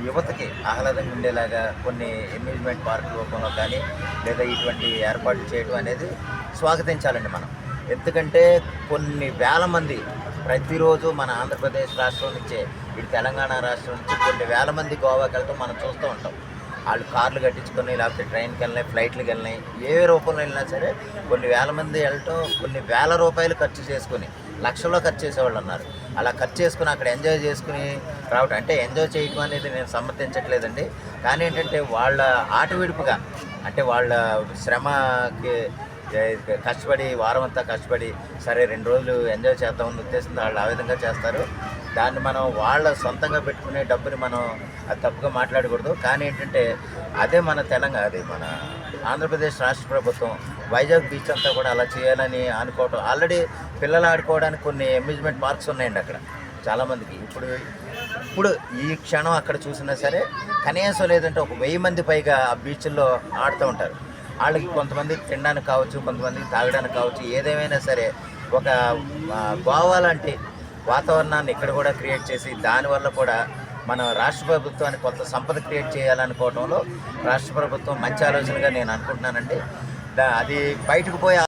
యువతకి ఆహ్లాదంగా ఉండేలాగా కొన్ని అమ్యూజ్మెంట్ పార్క్ రూపంలో కానీ లేదా ఇటువంటి ఏర్పాట్లు చేయడం అనేది స్వాగతించాలండి మనం. ఎందుకంటే కొన్ని వేల మంది ప్రతిరోజు మన ఆంధ్రప్రదేశ్ రాష్ట్రం నుంచే, ఇటు తెలంగాణ రాష్ట్రం నుంచి కొన్ని వేల మంది గోవాకి వెళ్తాం మనం చూస్తూ ఉంటాం. వాళ్ళు కార్లు కట్టించుకొని లేకపోతే ట్రైన్కి వెళ్ళినాయి, ఫ్లైట్లకి వెళ్ళినాయి, ఏ రూపంలో వెళ్ళినా సరే కొన్ని వేల మంది వెళ్ళటం, కొన్ని వేల రూపాయలు ఖర్చు చేసుకుని లక్షల్లో ఖర్చు చేసేవాళ్ళు ఉన్నారు. అలా ఖర్చు చేసుకుని అక్కడ ఎంజాయ్ చేసుకుని రావటం అంటే ఎంజాయ్ చేయటం అనేది నేను సమ్మతించట్లేదండి. కానీ ఏంటంటే వాళ్ళ ఆట విడుపుగా, అంటే వాళ్ళ శ్రమకి కష్టపడి వారం అంతా కష్టపడి సరే 2 రోజులు ఎంజాయ్ చేద్దామన్న ఉద్దేశంతో వాళ్ళు ఆ విధంగా చేస్తారు. దాన్ని మనం వాళ్ళ సొంతంగా పెట్టుకునే డబ్బుని మనం అది తప్పుగా మాట్లాడకూడదు. కానీ ఏంటంటే అదే మన తెలంగాణ, అది మన ఆంధ్రప్రదేశ్ రాష్ట్ర ప్రభుత్వం వైజాగ్ బీచ్ అంతా కూడా అలా చేయాలని అనుకోవటం. ఆల్రెడీ పిల్లలు ఆడుకోవడానికి కొన్ని అమ్యూజ్మెంట్ పార్క్స్ ఉన్నాయండి అక్కడ చాలామందికి. ఇప్పుడు ఈ క్షణం అక్కడ చూసినా సరే కనీసం లేదంటే ఒక 1000 మంది పైగా ఆ బీచ్ల్లో ఆడుతూ ఉంటారు. వాళ్ళకి కొంతమంది తినడానికి కావచ్చు, కొంతమందికి తాగడానికి కావచ్చు, ఏదేమైనా సరే ఒక గోవా లాంటి వాతావరణాన్ని ఇక్కడ కూడా క్రియేట్ చేసి దానివల్ల కూడా మన రాష్ట్ర ప్రభుత్వానికి కొంత సంపద క్రియేట్ చేయాలనుకోవడంలో రాష్ట్ర ప్రభుత్వం మంచి ఆలోచనగా నేను అనుకుంటున్నానండి. అది బయటకు పోయి